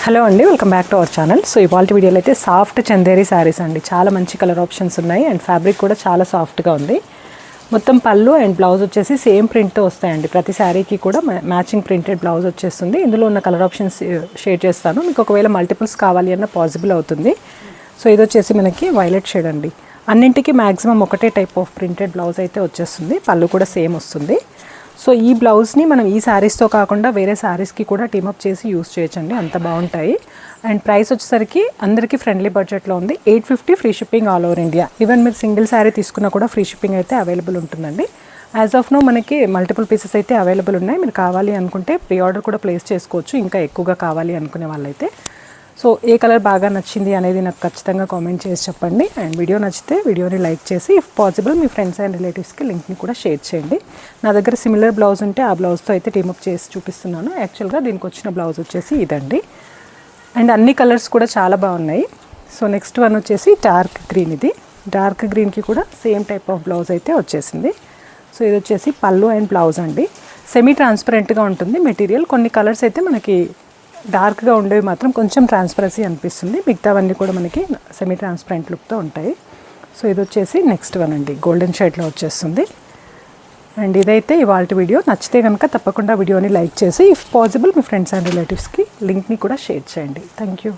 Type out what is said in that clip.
Hello అండి, welcome back to our channel. So ఇవాళ వీడియోలో అయితే సాఫ్ట్ చందేరి శారీస్ అండి. చాలా మంచి కలర్ ఆప్షన్స్ ఉన్నాయి అండ్ ఫ్యాబ్రిక్ కూడా చాలా సాఫ్ట్గా ఉంది. మొత్తం పళ్ళు అండ్ బ్లౌజ్ వచ్చేసి సేమ్ ప్రింట్తో వస్తాయండి. ప్రతి శారీకి కూడా మ్యాచింగ్ ప్రింటెడ్ బ్లౌజ్ వచ్చేస్తుంది. ఇందులో ఉన్న కలర్ ఆప్షన్స్ షేర్ చేస్తాను. మీకు ఒకవేళ మల్టిపుల్స్ కావాలి అన్న పాసిబుల్ అవుతుంది. సో ఇది వచ్చేసి మనకి వైలెట్ షేడ్ అండి. అన్నింటికి మ్యాక్సిమం ఒకటే టైప్ ఆఫ్ ప్రింటెడ్ బ్లౌజ్ అయితే వచ్చేస్తుంది. పళ్ళు కూడా సేమ్ వస్తుంది. సో ఈ బ్లౌజ్ని మనం ఈ శారీస్తో కాకుండా వేరే శారీస్కి కూడా టీమప్ చేసి యూస్ చేయొచ్చండి, అంత బాగుంటాయి. అండ్ ప్రైస్ వచ్చేసరికి అందరికీ ఫ్రెండ్లీ బడ్జెట్లో ఉంది. 850 free shipping all over India. Even మీరు సింగిల్ శారీ తీసుకున్నా కూడా ఫ్రీ షిప్పింగ్ అయితే అవైలబుల్ ఉంటుందండి. యాజ్ ఆఫ్ నో మనకి మల్టిపుల్ పీసెస్ అయితే అవైలబుల్ ఉన్నాయి. మీరు కావాలి అనుకుంటే ప్రీ ఆర్డర్ కూడా ప్లేస్ చేసుకోవచ్చు, ఇంకా ఎక్కువగా కావాలి అనుకునే వాళ్ళైతే. సో ఏ కలర్ బాగా నచ్చింది అనేది నాకు ఖచ్చితంగా కామెంట్ చేసి చెప్పండి. అండ్ వీడియో నచ్చితే వీడియోని లైక్ చేసి if possible me friends and రిలేటివ్స్కి లింక్ని కూడా షేర్ చేయండి. నా దగ్గర సిమిలర్ బ్లౌజ్ ఉంటే ఆ బ్లౌజ్తో అయితే టీమప్ చేసి చూపిస్తున్నాను. యాక్చువల్గా దీనికి వచ్చిన బ్లౌజ్ వచ్చేసి ఇదండి. అండ్ అన్ని కలర్స్ కూడా చాలా బాగున్నాయి. సో నెక్స్ట్ వన్ వచ్చేసి డార్క్ గ్రీన్. ఇది డార్క్ గ్రీన్కి కూడా సేమ్ టైప్ ఆఫ్ బ్లౌజ్ అయితే వచ్చేసింది. సో ఇది వచ్చేసి పళ్ళు అండ్ బ్లౌజ్ అండి. సెమీ ట్రాన్స్పరెంట్గా ఉంటుంది మెటీరియల్. కొన్ని కలర్స్ అయితే మనకి డార్క్గా ఉండేవి మాత్రం కొంచెం ట్రాన్స్పరెన్సీ అనిపిస్తుంది. మిగతావన్నీ కూడా మనకి సెమీ ట్రాన్స్పరెంట్ లుక్తో ఉంటాయి. సో ఇది వచ్చేసి నెక్స్ట్ వన్ అండి, గోల్డెన్ షేడ్లో వచ్చేస్తుంది. అండ్ ఇదైతే ఇవాళ వీడియో. నచ్చితే కనుక తప్పకుండా వీడియోని లైక్ చేసి if possible me friends and రిలేటివ్స్కి లింక్ని కూడా షేర్ చేయండి. Thank you.